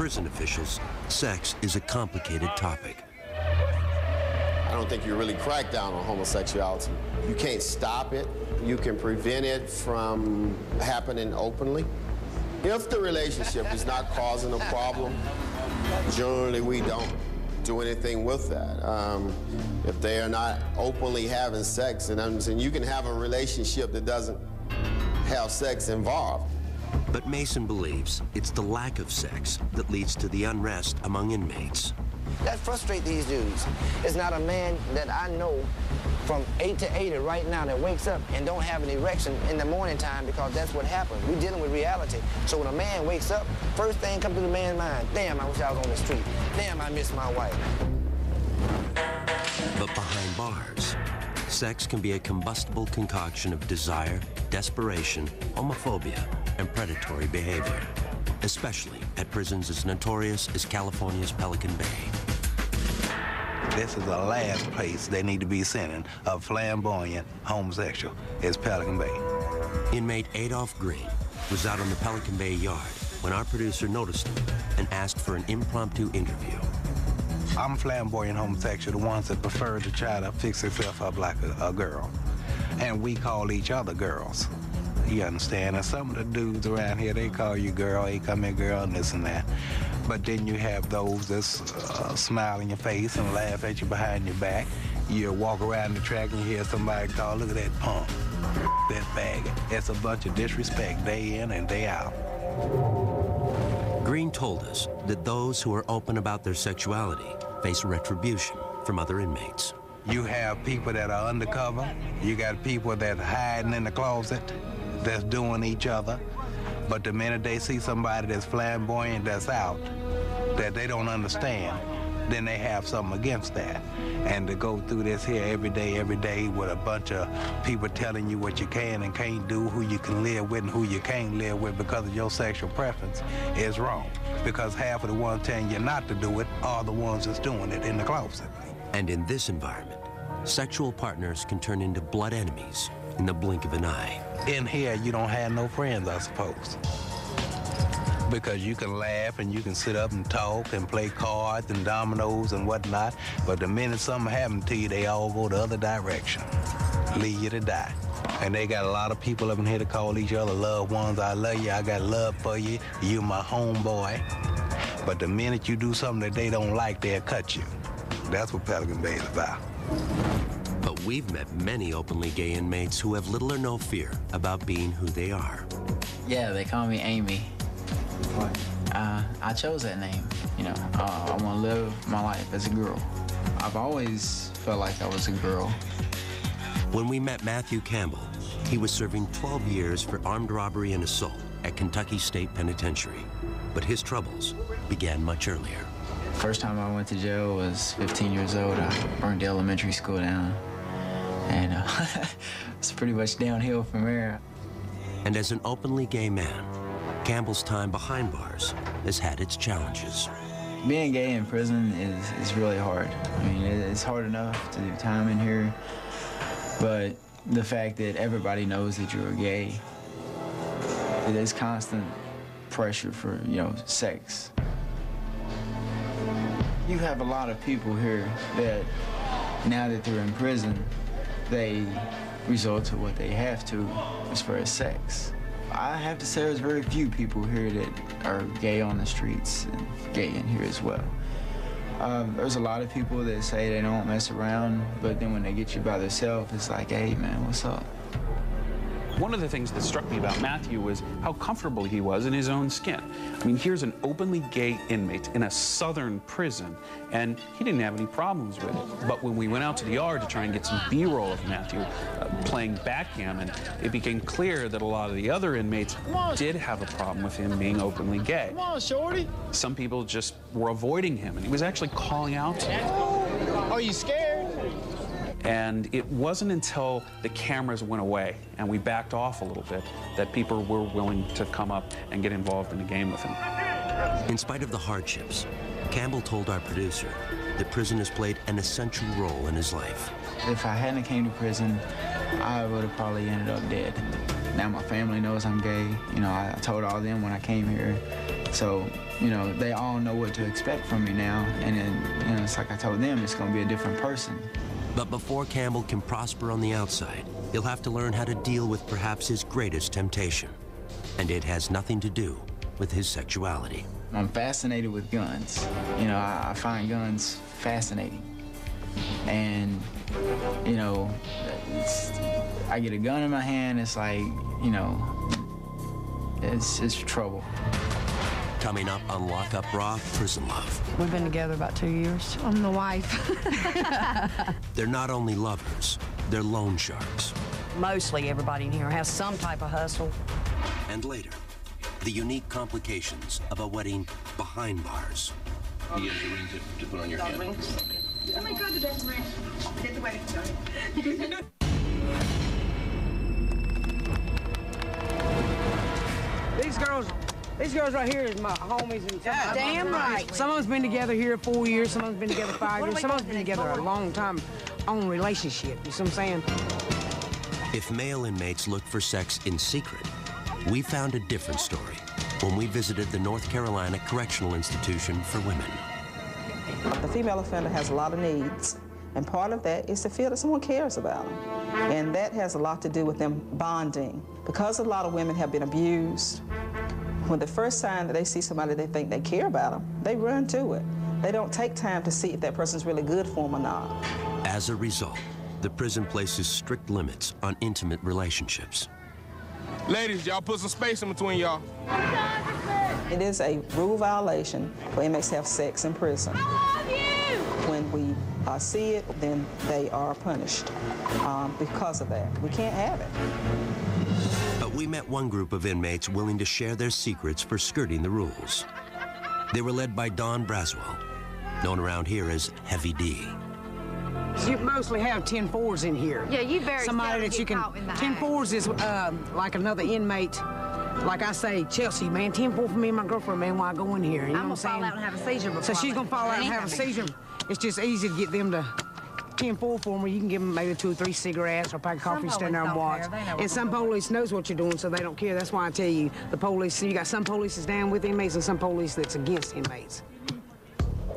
prison officials, sex is a complicated topic. I don't think you really crack down on homosexuality. You can't stop it. You can prevent it from happening openly. If the relationship is not causing a problem, generally we don't do anything with that. If they are not openly having sex, and you can have a relationship that doesn't have sex involved. But Mason believes it's the lack of sex that leads to the unrest among inmates. That frustrates these dudes. It's not a man that I know from 8 to 80 right now that wakes up and don't have an erection in the morning time, because that's what happens. We're dealing with reality. So when a man wakes up, first thing comes to the man's mind, damn, I wish I was on the street. Damn, I miss my wife. But behind bars, sex can be a combustible concoction of desire, desperation, homophobia, and predatory behavior, especially at prisons as notorious as California's Pelican Bay. This is the last place they need to be sending a flamboyant homosexual, is Pelican Bay. Inmate Adolph Green was out on the Pelican Bay yard when our producer noticed him and asked for an impromptu interview. I'm flamboyant homosexual, the ones that prefer to try to fix themselves up like a girl. And we call each other girls. You understand? And some of the dudes around here, they call you girl, hey, come here, girl, and this and that. But then you have those that smile in your face and laugh at you behind your back. You walk around the track and you hear somebody call, look at that punk, that faggot. It's a bunch of disrespect day in and day out. Green told us that those who are open about their sexuality face retribution from other inmates. You have people that are undercover. You got people that are hiding in the closet, that's doing each other. But the minute they see somebody that's flamboyant, that's out, that they don't understand, then they have something against that. And to go through this here every day with a bunch of people telling you what you can and can't do, who you can live with and who you can't live with because of your sexual preference is wrong. Because half of the ones telling you not to do it are the ones that's doing it in the closet. And in this environment, sexual partners can turn into blood enemies in the blink of an eye. In here, you don't have no friends, I suppose. Because you can laugh and you can sit up and talk and play cards and dominoes and whatnot, but the minute something happens to you, they all go the other direction, leave you to die. And they got a lot of people up in here to call each other loved ones. I love you, I got love for you, you my homeboy. But the minute you do something that they don't like, they'll cut you. That's what Pelican Bay is about. But we've met many openly gay inmates who have little or no fear about being who they are. Yeah, they call me Amy. I chose that name, you know. I want to live my life as a girl. I've always felt like I was a girl. When we met Matthew Campbell, he was serving 12 years for armed robbery and assault at Kentucky State Penitentiary. But his troubles began much earlier. First time I went to jail was 15 years old. I burned the elementary school down. And it's pretty much downhill from there. And as an openly gay man, Campbell's time behind bars has had its challenges. Being gay in prison is really hard. I mean, it's hard enough to do time in here, but the fact that everybody knows that you're gay, it is constant pressure for, you know, sex. You have a lot of people here that, now that they're in prison, they resort to what they have to as far as sex. I have to say there's very few people here that are gay on the streets and gay in here as well. There's a lot of people that say they don't mess around, but then when they get you by themselves, it's like, hey, man, what's up? One of the things that struck me about Matthew was how comfortable he was in his own skin. I mean, here's an openly gay inmate in a southern prison, and he didn't have any problems with it. But when we went out to the yard to try and get some B-roll of Matthew playing backgammon, it became clear that a lot of the other inmates did have a problem with him being openly gay. Come on, shorty. Some people just were avoiding him, and he was actually calling out to them. Are you scared? And it wasn't until the cameras went away and we backed off a little bit that people were willing to come up and get involved in the game with him. In spite of the hardships, Campbell told our producer that prison has played an essential role in his life. If I hadn't came to prison, I would have probably ended up dead. Now my family knows I'm gay. You know, I told all them when I came here So, you know, they all know what to expect from me now, and then, you know, it's like I told them, it's gonna be a different person. But before Campbell can prosper on the outside, he'll have to learn how to deal with perhaps his greatest temptation. And it has nothing to do with his sexuality. I'm fascinated with guns. You know, I find guns fascinating. And, you know, I get a gun in my hand, it's like, you know, it's trouble. Coming up on Lock Up Raw, Prison Love. We've been together about 2 years. I'm the wife. They're not only lovers, they're loan sharks. Mostly everybody in here has some type of hustle. And later, the unique complications of a wedding behind bars. You have the ring to put on your hand. Okay. Oh my God, the best ring. Get the wedding started. These girls right here is my homies. And Damn right. Some of us been together here 4 years, some of us been together 5 years, some of us been together a long time on relationship, you see what I'm saying? If male inmates look for sex in secret, we found a different story when we visited the North Carolina Correctional Institution for Women. The female offender has a lot of needs, and part of that is to feel that someone cares about them. And that has a lot to do with them bonding. Because a lot of women have been abused, when the first time that they see somebody they think they care about them, they run to it. They don't take time to see if that person's really good for them or not. As a result, the prison places strict limits on intimate relationships. Ladies, y'all put some space in between y'all. It is a rule violation for inmates to have sex in prison. I love you! When we see it, then they are punished because of that. We can't have it. But we met one group of inmates willing to share their secrets for skirting the rules. They were led by Don Braswell, known around here as Heavy D. You mostly have 10-4s in here. Yeah, you very somebody that you can. 10-4s is like another inmate. Like I say, Chelsea, man, 10-4 for me and my girlfriend, man, while I go in here. You know I'm what gonna I'm fall out and have a seizure before. So she's gonna fall out and have a seizure. It's just easy to get them to 10-4 for them, where you can give them maybe 2 or 3 cigarettes or a pack of coffee, stand there and watch. And some police knows what you're doing, so they don't care. That's why I tell you, the police, you got some police that's down with inmates and some police that's against inmates.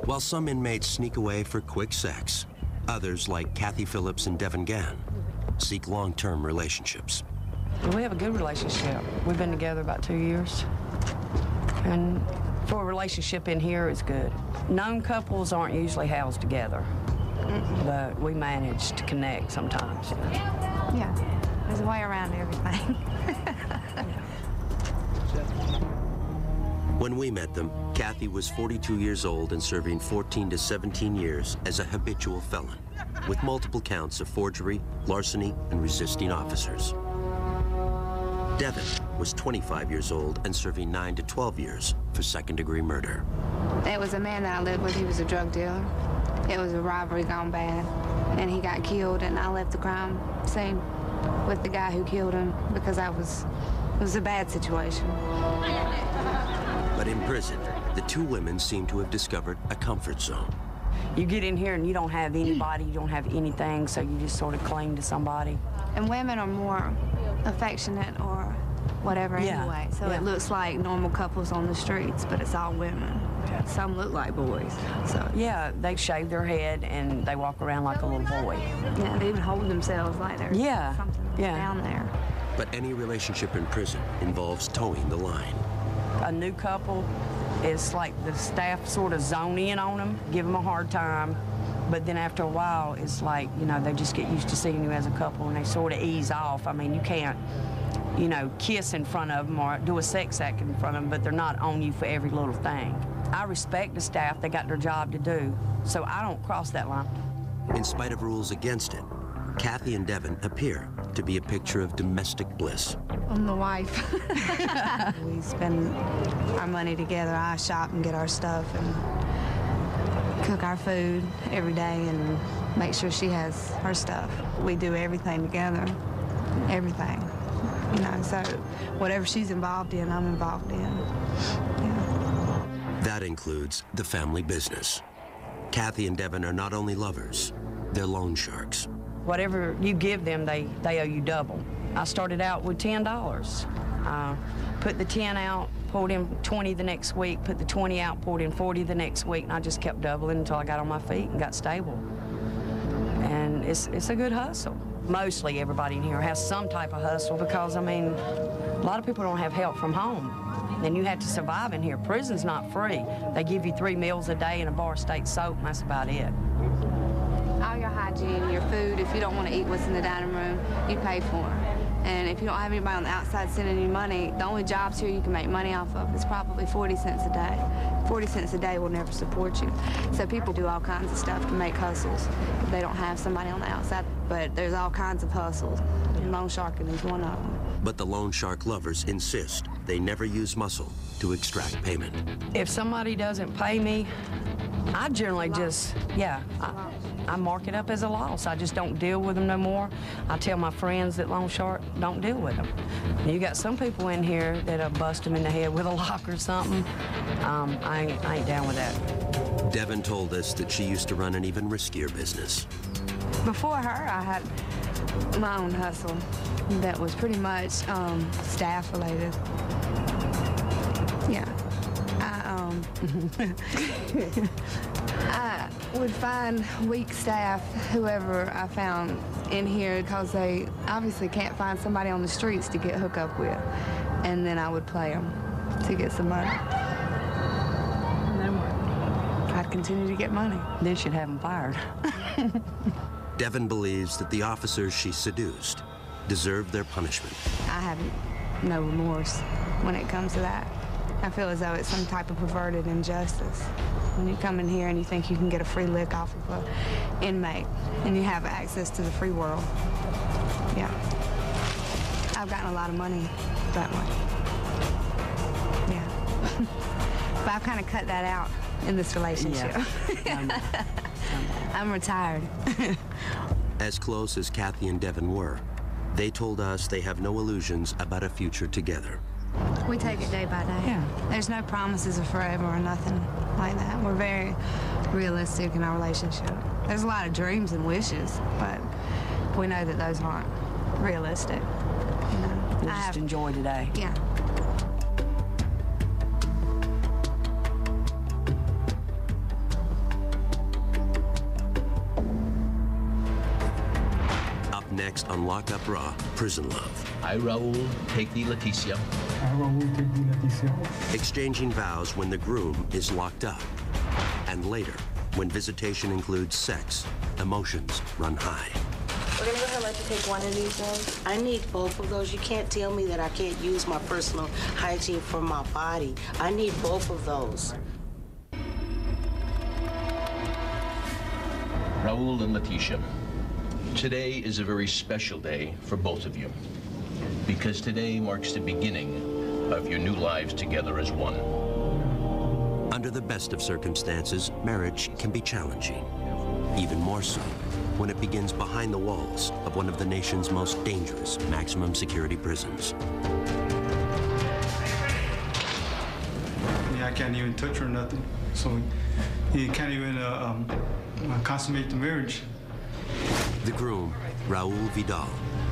While some inmates sneak away for quick sex, others, like Kathy Phillips and Devin Gann, seek long-term relationships. We have a good relationship. We've been together about 2 years. And for a relationship in here, it's good. Known couples aren't usually housed together, but we manage to connect sometimes. Yeah, there's a way around everything. When we met them, Kathy was 42 years old and serving 14 to 17 years as a habitual felon, with multiple counts of forgery, larceny, and resisting officers. Devin was 25 years old and serving 9 to 12 years for second-degree murder. There was a man that I lived with, he was a drug dealer. It was a robbery gone bad, and he got killed, and I left the crime scene with the guy who killed him because it was a bad situation. But in prison, the two women seem to have discovered a comfort zone. You get in here and you don't have anybody, you don't have anything, so you just sort of cling to somebody. And women are more affectionate or whatever anyway, so it looks like normal couples on the streets, but it's all women. Some look like boys. So yeah, they shave their head and they walk around like a little boy. Yeah, they even hold themselves like there's something down there. But any relationship in prison involves towing the line. A new couple, it's like the staff sort of zone in on them, give them a hard time, but then after a while, it's like, you know, they just get used to seeing you as a couple and they sort of ease off. I mean, you can't, you know, kiss in front of them or do a sex act in front of them, but they're not on you for every little thing. I respect the staff, they got their job to do, so I don't cross that line. In spite of rules against it, Kathy and Devin appear to be a picture of domestic bliss. I'm the wife. We spend our money together. I shop and get our stuff and cook our food every day and make sure she has her stuff. We do everything together, everything. You know, so whatever she's involved in, I'm involved in. Yeah. That includes the family business. Kathy and Devin are not only lovers, they're loan sharks. Whatever you give them, they owe you double. I started out with $10. Put the 10 out, pulled in 20 the next week, put the 20 out, pulled in 40 the next week, and I just kept doubling until I got on my feet and got stable. And it's a good hustle. Mostly everybody in here has some type of hustle because, I mean, a lot of people don't have help from home. And you have to survive in here. Prison's not free. They give you 3 meals a day and a bar of state soap, and that's about it. All your hygiene, your food, if you don't want to eat what's in the dining room, you pay for it. And if you don't have anybody on the outside sending you money, the only jobs here you can make money off of is probably 40 cents a day. 40 cents a day will never support you. So people do all kinds of stuff to make hustles. They don't have somebody on the outside, but there's all kinds of hustles. And loan sharking is one of them. But the loan shark lovers insist they never use muscle to extract payment. If somebody doesn't pay me, I generally just, I mark it up as a loss. I just don't deal with them no more. I tell my friends that loan shark don't deal with them. You got some people in here that'll bust them in the head with a lock or something. I ain't down with that. Devin told us that she used to run an even riskier business. Before her, I had my own hustle that was pretty much staff related. Yeah. I would find weak staff, whoever I found in here, because they obviously can't find somebody on the streets to get hooked up with. And then I would play them to get some money. And then what? I'd continue to get money. Then she'd have them fired. Devin believes that the officers she seduced deserved their punishment. I have no remorse when it comes to that. I feel as though it's some type of perverted injustice. When you come in here and you think you can get a free lick off of an inmate and you have access to the free world. Yeah. I've gotten a lot of money that way. Yeah. But I've kind of cut that out in this relationship. Yeah. I'm retired. As close as Kathy and Devin were, they told us they have no illusions about a future together. We take it day by day. Yeah. There's no promises of forever or nothing like that. We're very realistic in our relationship. There's a lot of dreams and wishes, but we know that those aren't realistic. You know, We'll just enjoy today. Yeah. Next on Lock Up Raw, Prison Love. I, Raul, take thee, Leticia. I, Raul, take thee, Leticia. Exchanging vows when the groom is locked up. And later, when visitation includes sex, emotions run high. We're gonna go ahead and let you take one of these ones. I need both of those. You can't tell me that I can't use my personal hygiene for my body. I need both of those. Raul and Leticia. Today is a very special day for both of you, because today marks the beginning of your new lives together as one. Under the best of circumstances, marriage can be challenging, even more so when it begins behind the walls of one of the nation's most dangerous maximum security prisons. Yeah, I can't even touch her or nothing, so you can't even consummate the marriage. The groom, Raul Vidal,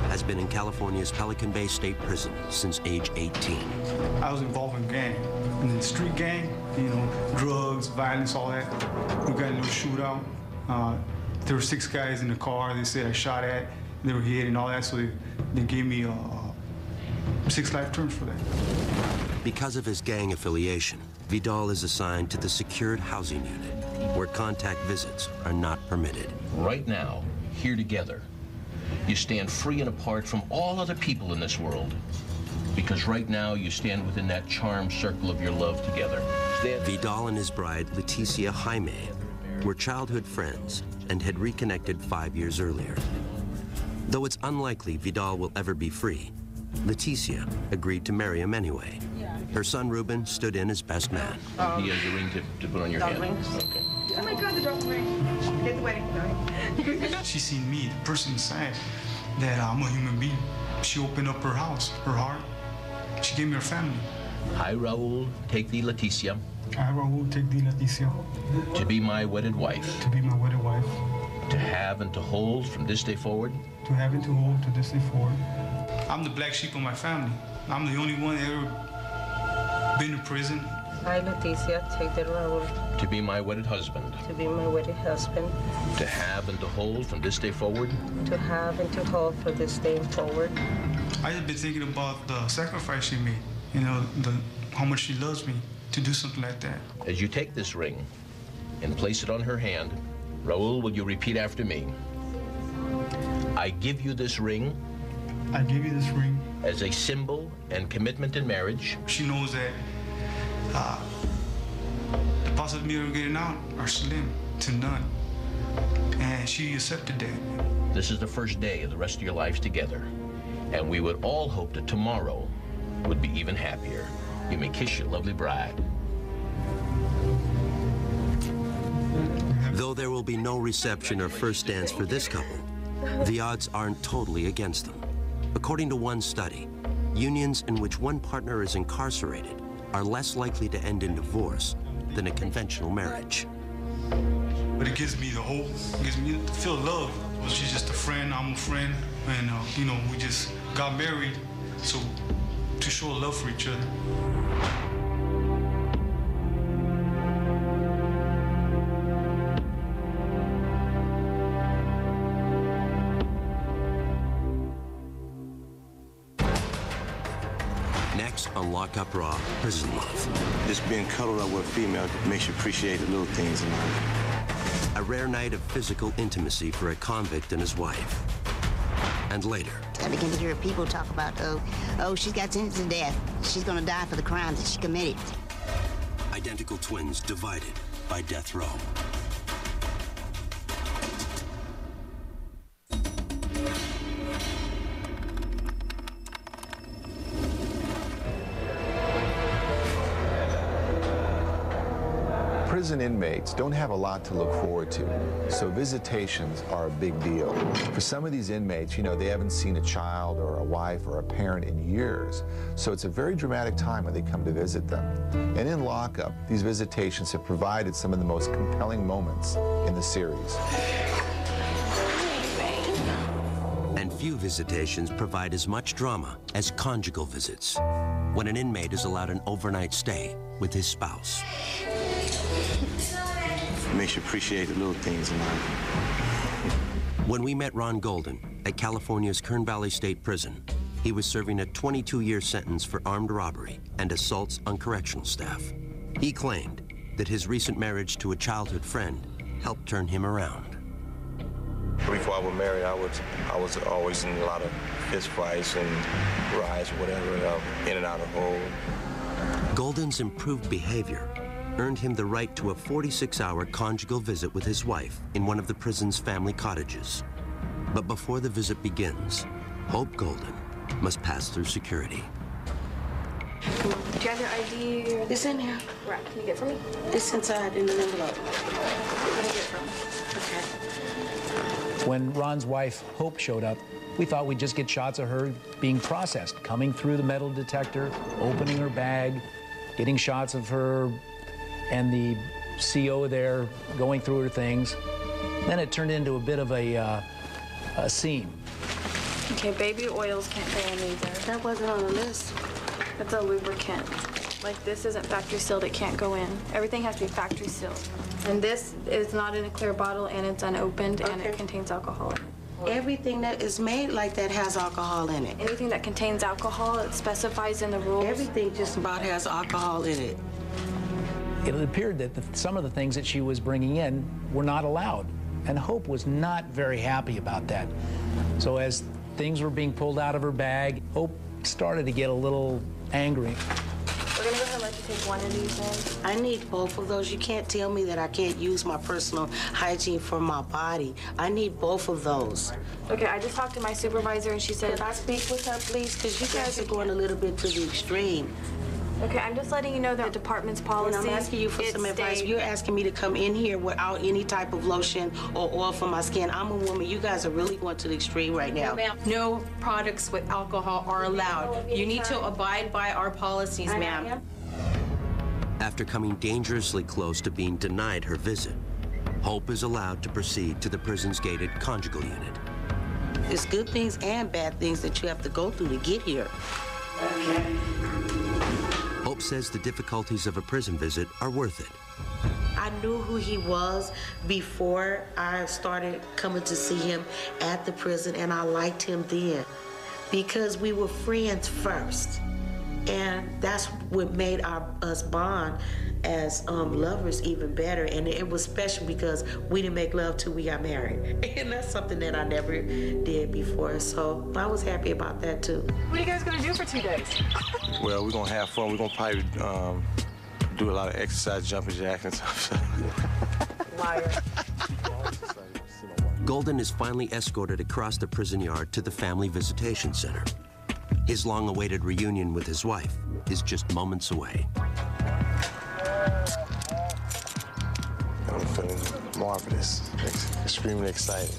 has been in California's Pelican Bay State Prison since age 18. I was involved in gang, in the street gang, you know, drugs, violence, all that. We got a little shootout. There were 6 guys in the car they said I shot at, they were hit and all that, so they gave me 6 life terms for that. Because of his gang affiliation, Vidal is assigned to the secured housing unit, where contact visits are not permitted. Right now, here together, you stand free and apart from all other people in this world, because right now you stand within that charmed circle of your love together. Vidal and his bride, Leticia Jaime, were childhood friends and had reconnected 5 years earlier. Though it's unlikely Vidal will ever be free, Leticia agreed to marry him anyway. Her son, Ruben, stood in as best man. He has a ring to put on your hand. Okay. Oh my God, the dog ring. Get the wedding ring. She seen me, the person inside, that I'm a human being. She opened up her house, her heart. She gave me her family. I, Raul, take thee, Leticia. I, Raul, take thee, Leticia. To be my wedded wife. To be my wedded wife. To have and to hold from this day forward. To have and to hold to this day forward. I'm the black sheep of my family. I'm the only one that ever been to prison. I, Leticia, take the Raul To be my wedded husband. to be my wedded husband, To have and to hold from this day forward. to have and to hold for this day forward. I just been thinking about the sacrifice she made, you know, how much she loves me to do something like that. As you take this ring and place it on her hand, Raul, will you repeat after me? I give you this ring. I give you this ring. As a symbol and commitment in marriage. She knows that the possibility of getting out are slim to none. And she accepted that. This is the first day of the rest of your lives together. And we would all hope that tomorrow would be even happier. You may kiss your lovely bride. Though there will be no reception or first dance for this couple, the odds aren't totally against them. According to one study, unions in which one partner is incarcerated are less likely to end in divorce than a conventional marriage. But it gives me the hope, it gives me to feel love. Well, she's just a friend, I'm a friend, and you know, we just got married, so to show love for each other. Next on Lock Up Raw, Prison Love. Just being cuddled up with a female makes you appreciate the little things in life. A rare night of physical intimacy for a convict and his wife. And later, I begin to hear people talk about, oh, she's got sentenced to death. She's gonna die for the crimes that she committed. identical twins divided by death row. Prison inmates don't have a lot to look forward to, so visitations are a big deal. For some of these inmates, you know, they haven't seen a child or a wife or a parent in years, so it's a very dramatic time when they come to visit them. And in lockup, these visitations have provided some of the most compelling moments in the series. And few visitations provide as much drama as conjugal visits, when an inmate is allowed an overnight stay with his spouse. Makes you appreciate the little things in life. When we met Ron Golden at California's Kern Valley State Prison, he was serving a 22-year sentence for armed robbery and assaults on correctional staff. He claimed that his recent marriage to a childhood friend helped turn him around. Before I was married, I was always in a lot of fist fights and rides or whatever, in and out of hole. Golden's improved behavior earned him the right to a 46-hour conjugal visit with his wife in one of the prison's family cottages. But before the visit begins, Hope Golden must pass through security. Do you have your ID? It's in here. Right. Can you get it for me? It's inside in an envelope. Can you get it for me? When Ron's wife, Hope, showed up, we thought we'd just get shots of her being processed, coming through the metal detector, opening her bag, getting shots of her and the CO there going through her things. Then it turned into a bit of a scene. Okay, baby oils can't go in either. That wasn't on the list. It's a lubricant. Like, this isn't factory sealed, it can't go in. Everything has to be factory sealed. And this is not in a clear bottle, and it's unopened, and it contains alcohol in it. Everything that is made like that has alcohol in it. Anything that contains alcohol, it specifies in the rules. Everything just about has alcohol in it. It appeared that some of the things that she was bringing in were not allowed, and Hope was not very happy about that. So as things were being pulled out of her bag, Hope started to get a little angry. We're gonna go ahead and let you take one of these in. I need both of those. You can't tell me that I can't use my personal hygiene for my body. I need both of those. Okay, I just talked to my supervisor, and she said... Can I speak with her, please? Because you guys are going a little bit to the extreme. Okay, I'm just letting you know that the department's policy. And I'm asking you for some advice. You're asking me to come in here without any type of lotion or oil for my skin. I'm a woman. You guys are really going to the extreme right now. No products with alcohol are allowed. You need to abide by our policies, ma'am. After coming dangerously close to being denied her visit, Hope is allowed to proceed to the prison's gated conjugal unit. There's good things and bad things that you have to go through to get here. Hope says the difficulties of a prison visit are worth it. I knew who he was before I started coming to see him at the prison, and I liked him then because we were friends first. And that's what made us bond as lovers even better. And it was special because we didn't make love till we got married. And that's something that I never did before. So I was happy about that too. What are you guys gonna do for 2 days? Well, we're gonna have fun. We're gonna probably do a lot of exercise, jumping jacks and stuff. Liar. Golden is finally escorted across the prison yard to the Family Visitation Center. His long-awaited reunion with his wife is just moments away. I'm feeling marvelous, extremely excited.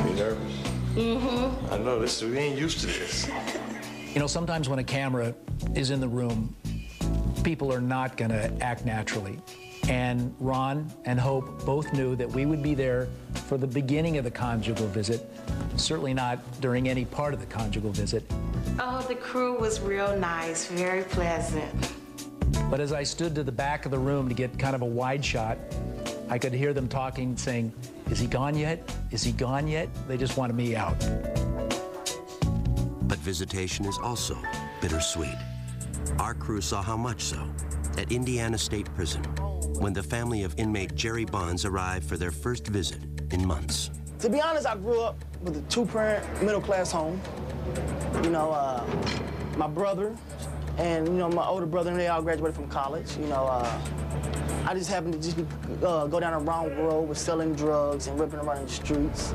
You nervous? Mm-hmm. I know, we ain't used to this. You know, sometimes when a camera is in the room, people are not going to act naturally. And Ron and Hope both knew that we would be there for the beginning of the conjugal visit, certainly not during any part of the conjugal visit. Oh, the crew was real nice, very pleasant. But as I stood to the back of the room to get kind of a wide shot, I could hear them talking, saying, "Is he gone yet? Is he gone yet?" They just wanted me out. But visitation is also bittersweet. Our crew saw how much so at Indiana State Prison when the family of inmate Jerry Bonds arrived for their first visit in months. To be honest, I grew up with a two-parent, middle-class home. You know, my brother and, you know, my older brother, and they all graduated from college. You know, I just happened to just go down a wrong road with selling drugs and ripping around in the streets.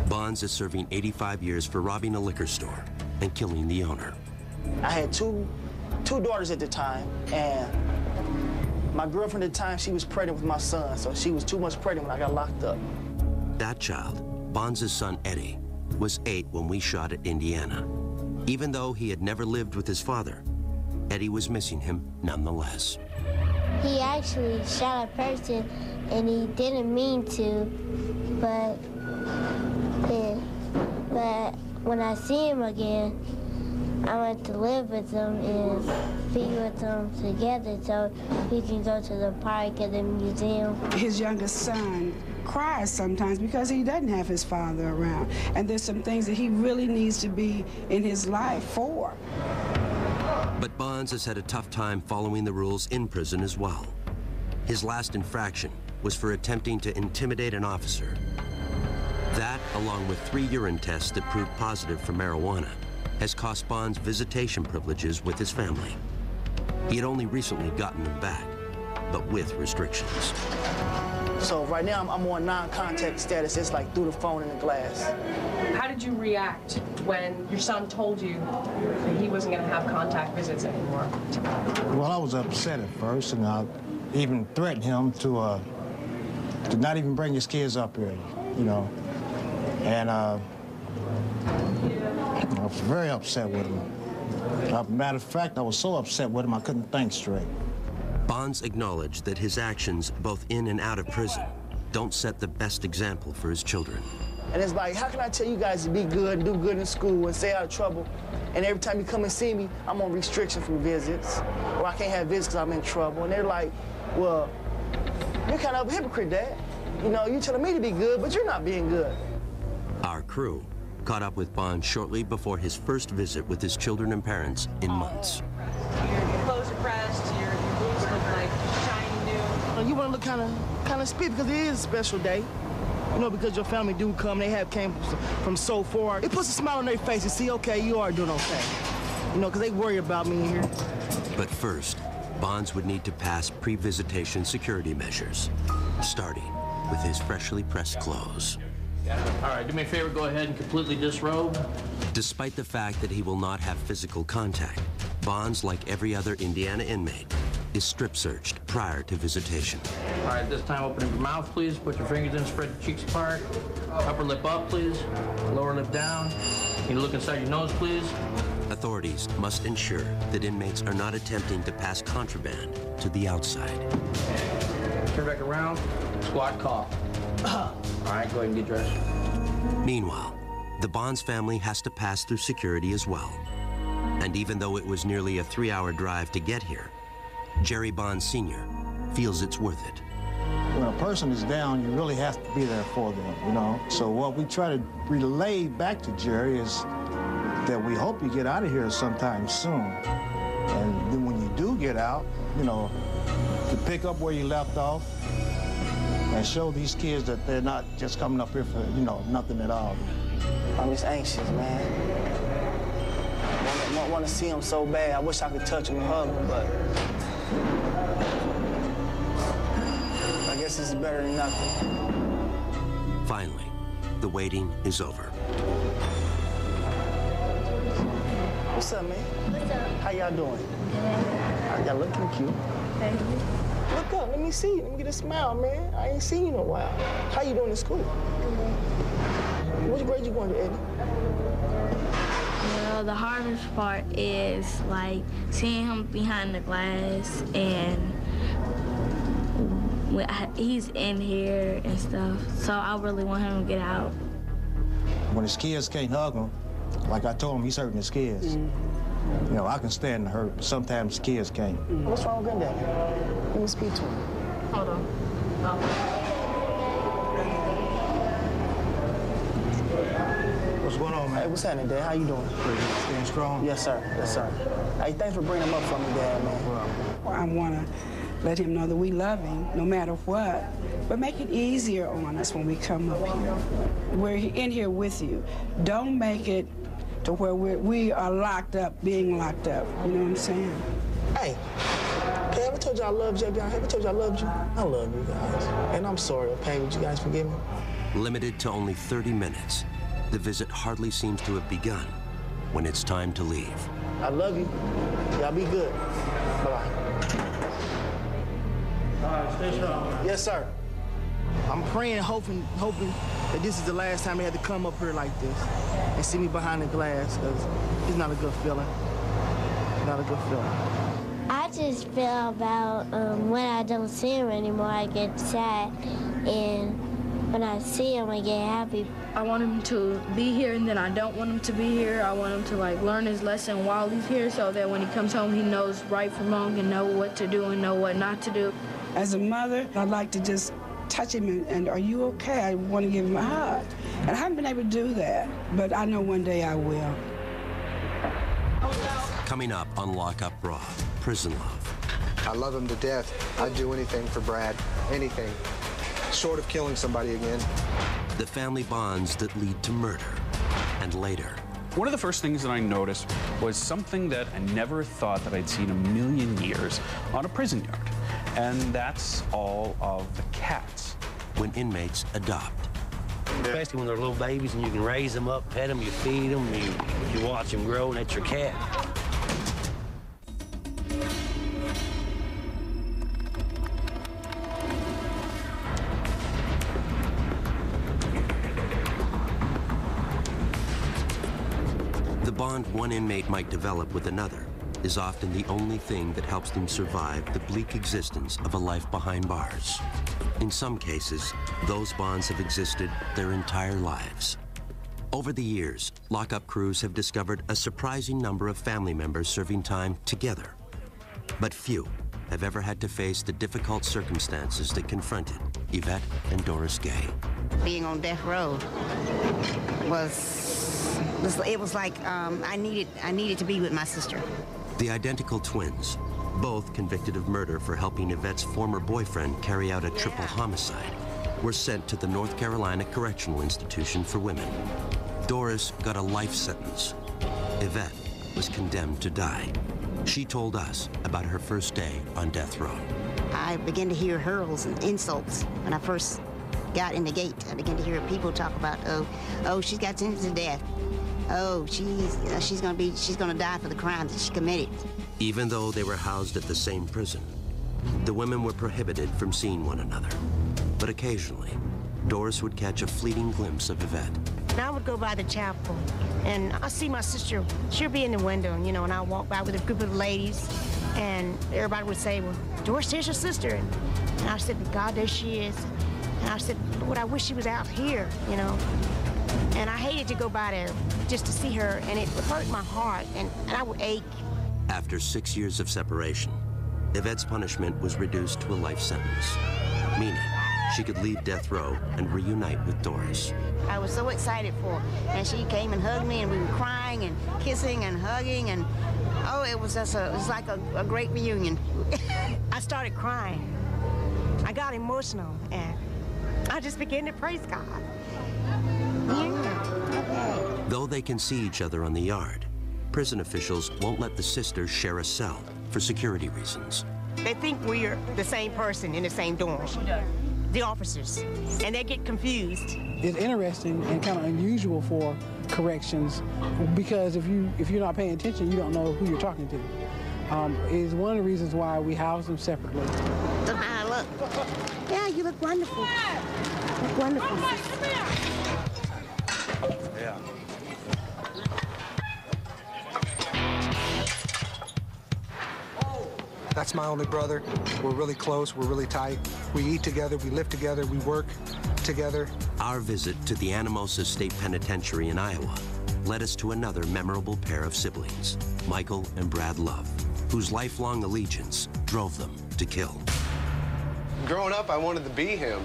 Bonds is serving 85 years for robbing a liquor store and killing the owner. I had two daughters at the time, and my girlfriend at the time, she was pregnant with my son, so she was 2 months pregnant when I got locked up. That child, Bonds' son Eddie, was 8 when we shot at Indiana. Even though he had never lived with his father, Eddie was missing him nonetheless. He actually shot a person, and he didn't mean to, but when I see him again, I want to live with him and be with him together so we can go to the park and the museum. His youngest son cries sometimes because he doesn't have his father around. And there's some things that he really needs to be in his life for. But Bonds has had a tough time following the rules in prison as well. His last infraction was for attempting to intimidate an officer. That, along with 3 urine tests that proved positive for marijuana, has cost Bonds visitation privileges with his family. He had only recently gotten them back, but with restrictions. So right now I'm on non-contact status. It's like through the phone and the glass. How did you react when your son told you that he wasn't going to have contact visits anymore? Well, I was upset at first, and I even threatened him to not even bring his kids up here, you know. And I was very upset with him. Matter of fact, I was so upset with him I couldn't think straight. Bonds acknowledged that his actions, both in and out of prison, don't set the best example for his children. And it's like, how can I tell you guys to be good and do good in school and stay out of trouble? And every time you come and see me, I'm on restriction from visits, or I can't have visits because I'm in trouble. And they're like, well, you're kind of a hypocrite, Dad. You know, you're telling me to be good, but you're not being good. Our crew caught up with Bonds shortly before his first visit with his children and parents in months. Your clothes are pressed, your boots look like shiny new. You want to look kind of spit because it is a special day. You know, because your family do come, they came from so far. It puts a smile on their face and see, okay, you are doing okay. You know, because they worry about me here. But first, Bonds would need to pass pre-visitation security measures, starting with his freshly pressed clothes. All right, do me a favor, go ahead and completely disrobe. Despite the fact that he will not have physical contact, Bonds, like every other Indiana inmate, is strip searched prior to visitation. All right, this time open your mouth, please. Put your fingers in, spread your cheeks apart. Upper lip up, please. Lower lip down. You look inside your nose, please. Authorities must ensure that inmates are not attempting to pass contraband to the outside. Turn back around, squat, cough. All right, go ahead and get dressed. Meanwhile, the Bonds family has to pass through security as well. And even though it was nearly a 3-hour drive to get here, Jerry Bond Sr. feels it's worth it. When a person is down, you really have to be there for them, you know? So what we try to relay back to Jerry is that we hope you get out of here sometime soon. And then when you do get out, you know, to pick up where you left off and show these kids that they're not just coming up here for, you know, nothing at all. I'm just anxious, man. I want to see him so bad. I wish I could touch him and hug him, but I guess this is better than nothing. Finally, the waiting is over. What's up, man? What's up? How y'all doing? Y'all looking cute. Thank you. Look up, let me see you. Let me get a smile, man. I ain't seen you in a while. How you doing in school? Which grade you going to, Eddie? Well, the hardest part is like seeing him behind the glass and he's in here and stuff. So I really want him to get out. When his kids can't hug him, like I told him, he's hurting his kids. You know, I can stand the hurt, but sometimes kids can't. What's wrong with Granddaddy? Let me speak to him. Hold on. What's going on, man? Hey, what's happening, Dad? How you doing? Pretty. Staying strong? Yes, sir. Yes, sir. Hey, thanks for bringing him up for me, Dad, man. Well, I want to let him know that we love him no matter what, but make it easier on us when we come up here. We're in here with you. Don't make it to where we are locked up, being locked up. You know what I'm saying? Hey, I ever told you I loved you guys? Ever told you I loved you? I love you guys. And I'm sorry, okay? Would you guys forgive me? Limited to only 30 minutes, the visit hardly seems to have begun when it's time to leave. I love you. Y'all be good. Bye-bye. All right, stay strong. Yes, sir. I'm praying, hoping that this is the last time they had to come up here like this and see me behind the glass, because it's not a good feeling. Not a good feeling. I just feel about when I don't see him anymore, I get sad, and when I see him, I get happy. I want him to be here, and then I don't want him to be here. I want him to like learn his lesson while he's here, so that when he comes home, he knows right from wrong and know what to do and know what not to do. As a mother, I'd like to just touch him and are you okay? I want to give him a hug. And I haven't been able to do that, but I know one day I will. Coming up on Lock Up Raw, Prison Love. I love him to death. I'd do anything for Brad, anything, short of killing somebody again. The family bonds that lead to murder, and later. One of the first things that I noticed was something that I never thought that I'd seen a million years on a prison yard. And that's all of the cats. When inmates adopt. Especially when they're little babies and you can raise them up, pet them, you feed them, you watch them grow, and that's your cat. The bond one inmate might develop with another is often the only thing that helps them survive the bleak existence of a life behind bars. In some cases, those bonds have existed their entire lives. Over the years, lockup crews have discovered a surprising number of family members serving time together. But few have ever had to face the difficult circumstances that confronted Yvette and Doris Gay. Being on death row was like I needed to be with my sister. The identical twins, both convicted of murder for helping Yvette's former boyfriend carry out a triple homicide, were sent to the North Carolina Correctional Institution for Women. Doris got a life sentence. Yvette was condemned to die. She told us about her first day on death row. I began to hear hurls and insults when I first got in the gate. I began to hear people talk about, oh, she's got sentenced to death. Oh, she's gonna die for the crimes that she committed. Even though they were housed at the same prison, the women were prohibited from seeing one another. But occasionally, Doris would catch a fleeting glimpse of Yvette. And I would go by the chapel, and I see my sister. She'll be in the window, and I'll walk by with a group of ladies, and everybody would say, well, Doris, there's your sister. And I said, God, there she is. And I said, Lord, I wish she was out here, And I hated to go by there just to see her, and it would hurt my heart, and I would ache. After 6 years of separation, Yvette's punishment was reduced to a life sentence, meaning she could leave death row and reunite with Doris. I was so excited for her, and she came and hugged me, and we were crying and kissing and hugging, and oh, it was like a great reunion. I started crying. I got emotional, and I just began to praise God. Yeah. Though they can see each other on the yard, prison officials won't let the sisters share a cell for security reasons. They think we're the same person in the same dorm, the officers, and they get confused. It's interesting and kind of unusual for corrections because if you're not paying attention, you don't know who you're talking to. Is one of the reasons why we house them separately. Look how I look. Yeah, you look wonderful. You look wonderful. Yeah. That's my only brother. We're really close, we're really tight. We eat together, we live together, we work together. Our visit to the Anamosa State Penitentiary in Iowa led us to another memorable pair of siblings, Michael and Brad Love, whose lifelong allegiance drove them to kill. Growing up, I wanted to be him.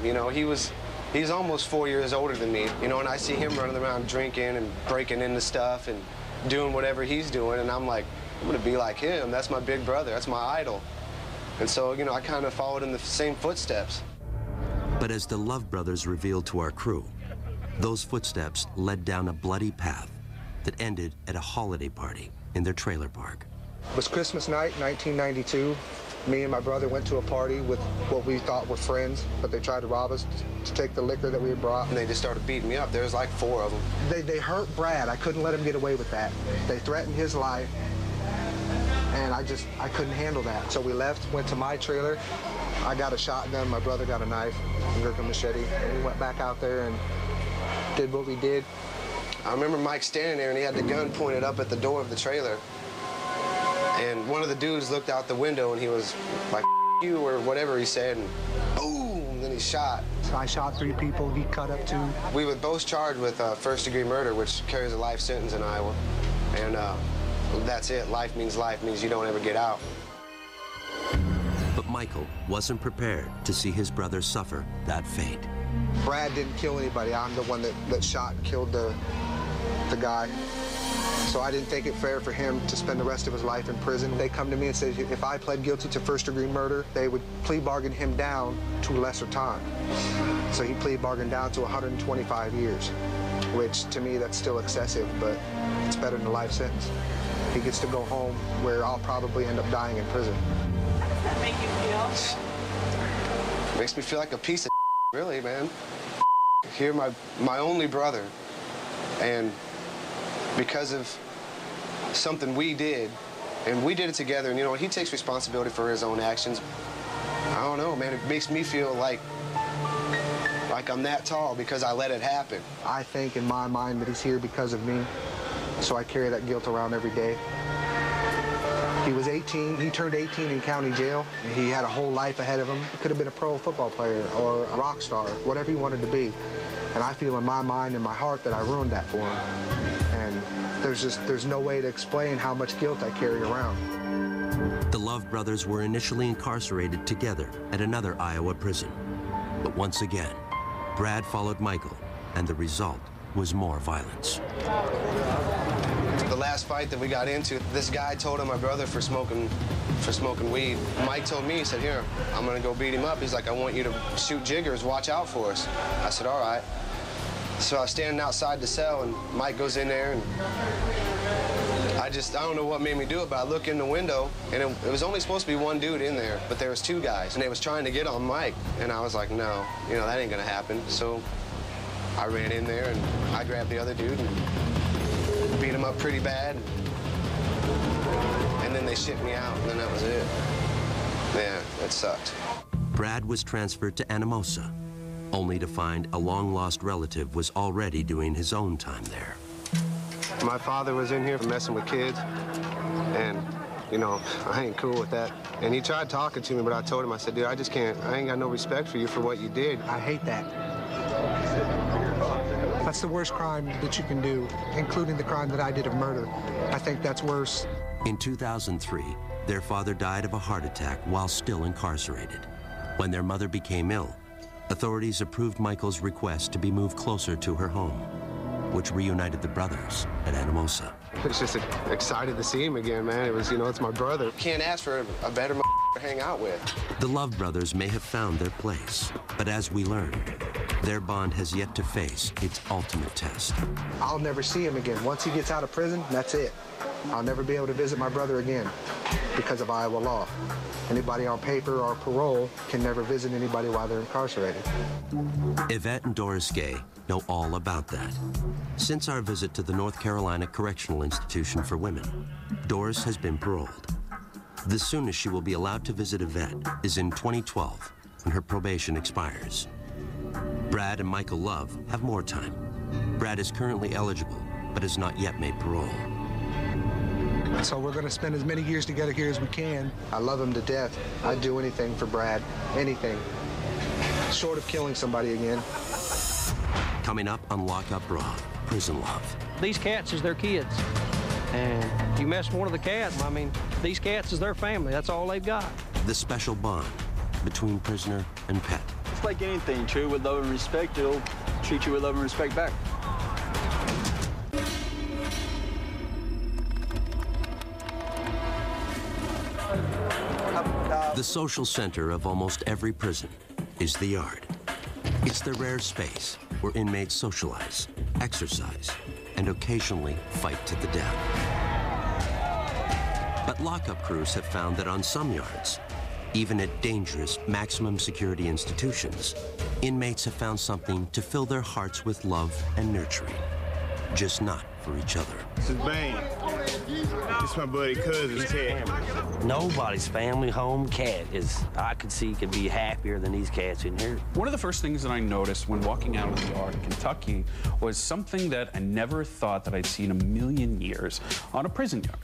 He's almost 4 years older than me, and I see him running around drinking and breaking into stuff and doing whatever he's doing, and I'm like, I'm gonna be like him. That's my big brother, that's my idol. And so, I kind of followed in the same footsteps. But as the Love brothers revealed to our crew, those footsteps led down a bloody path that ended at a holiday party in their trailer park. It was Christmas night, 1992. Me and my brother went to a party with what we thought were friends, but they tried to rob us to take the liquor that we had brought. And they just started beating me up. There was like 4 of them. They hurt Brad. I couldn't let him get away with that. They threatened his life, and I couldn't handle that. So we left, went to my trailer. I got a shotgun, my brother got a knife, a machete, and we went back out there and did what we did. I remember Mike standing there, and he had the gun pointed up at the door of the trailer. And one of the dudes looked out the window, and he was like, F you, or whatever he said, and boom, then he shot. So I shot 3 people, he cut up 2. We were both charged with first-degree murder, which carries a life sentence in Iowa. And that's it. Life means you don't ever get out. But Michael wasn't prepared to see his brother suffer that fate. Brad didn't kill anybody. I'm the one that shot and killed the guy. So I didn't think it fair for him to spend the rest of his life in prison. They come to me and say if I pled guilty to first-degree murder, they would plea bargain him down to lesser time. So he plea bargained down to 125 years, which to me that's still excessive, but it's better than a life sentence. He gets to go home where I'll probably end up dying in prison. How does that make you feel? It makes me feel like a piece of really, man. Here, my only brother, and because of something we did, and we did it together, and he takes responsibility for his own actions. I don't know, man, it makes me feel like I'm that tall because I let it happen. I think in my mind that he's here because of me, so I carry that guilt around every day. He was 18, he turned 18 in county jail. He had a whole life ahead of him. He could have been a pro football player or a rock star, whatever he wanted to be. And I feel in my mind and my heart that I ruined that for him. And there's no way to explain how much guilt I carry around. The Love brothers were initially incarcerated together at another Iowa prison. But once again, Brad followed Michael, and the result was more violence. The last fight that we got into, this guy told on my brother for smoking weed. Mike told me, he said, here, I'm gonna go beat him up. He's like, I want you to shoot jiggers, watch out for us. I said, all right. So I was standing outside the cell, and Mike goes in there, and I don't know what made me do it, but I look in the window, and it was only supposed to be 1 dude in there, but there was 2 guys, and they was trying to get on Mike. And I was like, no, that ain't gonna happen. So I ran in there, and I grabbed the other dude and beat him up pretty bad. And then they shipped me out, and then that was it. Yeah, it sucked. Brad was transferred to Anamosa, only to find a long-lost relative was already doing his own time there. My father was in here messing with kids, and, you know, I ain't cool with that. And he tried talking to me, but I told him, I said, dude, I just can't, I ain't got no respect for you for what you did. I hate that. That's the worst crime that you can do, including the crime that I did of murder. I think that's worse. In 2003, their father died of a heart attack while still incarcerated. When their mother became ill, authorities approved Michael's request to be moved closer to her home, which reunited the brothers at Anamosa. I was just excited to see him again, man. It was, you know, it's my brother. Can't ask for a better to hang out with. The Love brothers may have found their place, but as we learned, their bond has yet to face its ultimate test. I'll never see him again. Once he gets out of prison, that's it. I'll never be able to visit my brother again because of Iowa law. Anybody on paper or parole can never visit anybody while they're incarcerated. Yvette and Doris Gay know all about that. Since our visit to the North Carolina Correctional Institution for Women, Doris has been paroled. The soonest she will be allowed to visit Yvette is in 2012, when her probation expires. Brad and Michael Love have more time. Brad is currently eligible, but has not yet made parole. So we're going to spend as many years together here as we can. I love him to death. I'd do anything for Brad, anything, short of killing somebody again. Coming up on Lock Up Raw, Prison Love. These cats is their kids. And you mess with one of the cats, I mean, these cats is their family. That's all they've got. The special bond between prisoner and pet. It's like anything, treat with love and respect, it'll treat you with love and respect back. The social center of almost every prison is the yard. It's the rare space where inmates socialize, exercise, and occasionally fight to the death. But lockup crews have found that on some yards, even at dangerous maximum security institutions, inmates have found something to fill their hearts with love and nurturing, just not for each other. This is Bane. This is my buddy cousin, Ted. Nobody's family home cat I could see could be happier than these cats in here. One of the first things that I noticed when walking out of the yard in Kentucky was something that I never thought that I'd seen in a million years on a prison yard.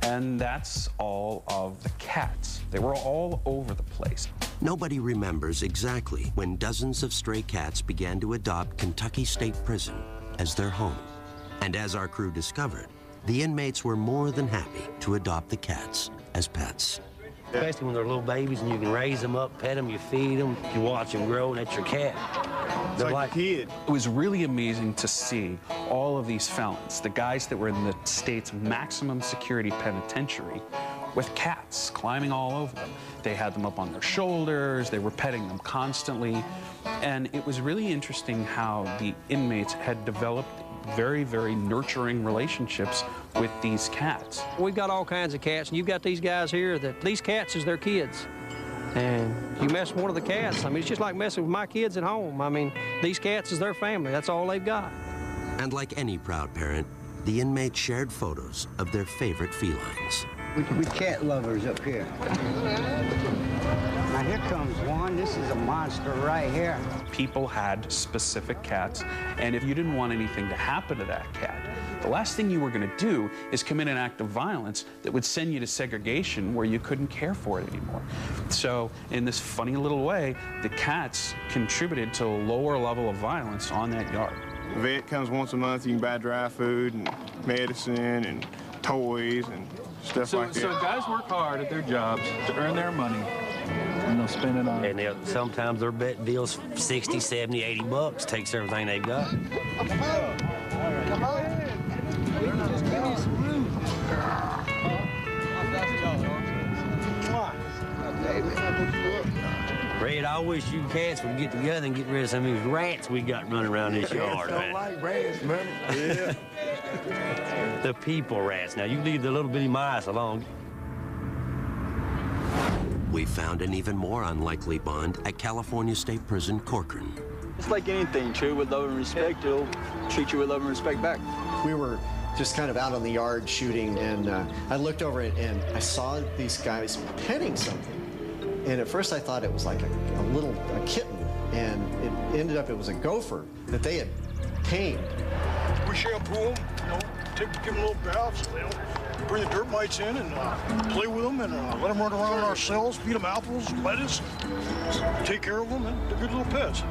And that's all of the cats. They were all over the place. Nobody remembers exactly when dozens of stray cats began to adopt Kentucky State Prison as their home. And as our crew discovered, the inmates were more than happy to adopt the cats as pets. Especially when they're little babies and you can raise them up, pet them, you feed them, you watch them grow, and that's your cat. They're like a kid. It was really amazing to see all of these felons, the guys that were in the state's maximum security penitentiary, with cats climbing all over them. They had them up on their shoulders, they were petting them constantly, and it was really interesting how the inmates had developed very, very nurturing relationships with these cats. We've got all kinds of cats, and you've got these guys here that these cats is their kids. And you mess with one of the cats, I mean, it's just like messing with my kids at home. I mean, these cats is their family. That's all they've got. And like any proud parent, the inmates shared photos of their favorite felines. We cat lovers up here. Now here comes one. This is a monster right here. People had specific cats, and if you didn't want anything to happen to that cat, the last thing you were going to do is commit an act of violence that would send you to segregation where you couldn't care for it anymore. So in this funny little way, the cats contributed to a lower level of violence on that yard. The vet comes once a month. You can buy dry food and medicine and toys and stuff like that. So guys work hard at their jobs to earn their money, and they'll spend it on. And sometimes their bet deal's 60, 70, 80 bucks, takes everything they've got. Come on. Just give me some room. Red, I wish you cats would get together and get rid of some of these rats we got running around this yard. Don't like rats, man. Yeah. The people rats. Now, you leave the little bitty mice alone. We found an even more unlikely bond at California State Prison, Corcoran. It's like anything, treat with love and respect, it'll treat you with love and respect back. We were just kind of out on the yard shooting, and I looked over it and I saw these guys petting something. And at first I thought it was like a kitten, and it was a gopher that they had tamed. We shampoo them, give them little baths, bring the dirt mites in and play with them and let them run around our cells, feed them apples, lettuce, take care of them, and they're good little pets.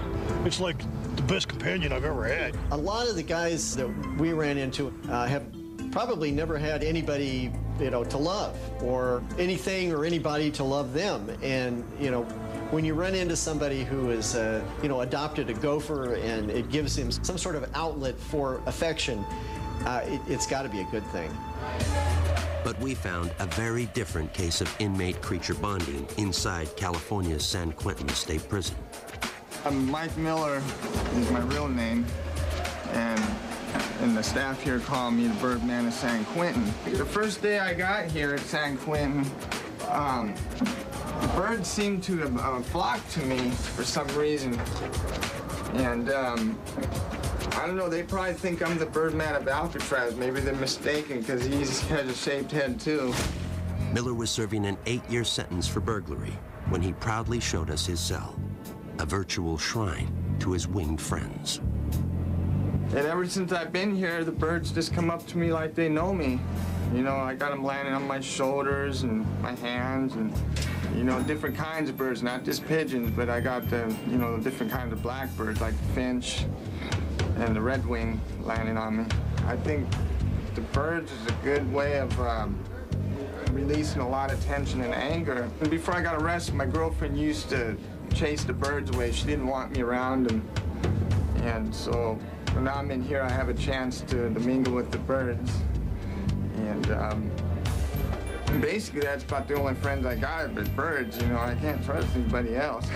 It's like the best companion I've ever had. A lot of the guys that we ran into have probably never had anybody, to love, or anything or anybody to love them. And, when you run into somebody who is, adopted a gopher and it gives him some sort of outlet for affection, it's got to be a good thing. But we found a very different case of inmate-creature bonding inside California's San Quentin State Prison. I'm Mike Miller is my real name, and the staff here call me the Birdman of San Quentin. The first day I got here at San Quentin, the birds seemed to have flocked to me for some reason. And I don't know, they probably think I'm the Birdman of Alcatraz. Maybe they're mistaken because he has a shaped head too. Miller was serving an 8-year sentence for burglary when he proudly showed us his cell, a virtual shrine to his winged friends. And ever since I've been here, the birds just come up to me like they know me. I got them landing on my shoulders and my hands and, different kinds of birds, not just pigeons, but I got the, different kinds of blackbirds like the finch and the redwing landing on me. I think the birds is a good way of releasing a lot of tension and anger. And before I got arrested, my girlfriend used to chase the birds away. She didn't want me around them. And so when I'm in here, I have a chance to mingle with the birds. And basically, that's about the only friends I got, but birds, I can't trust anybody else.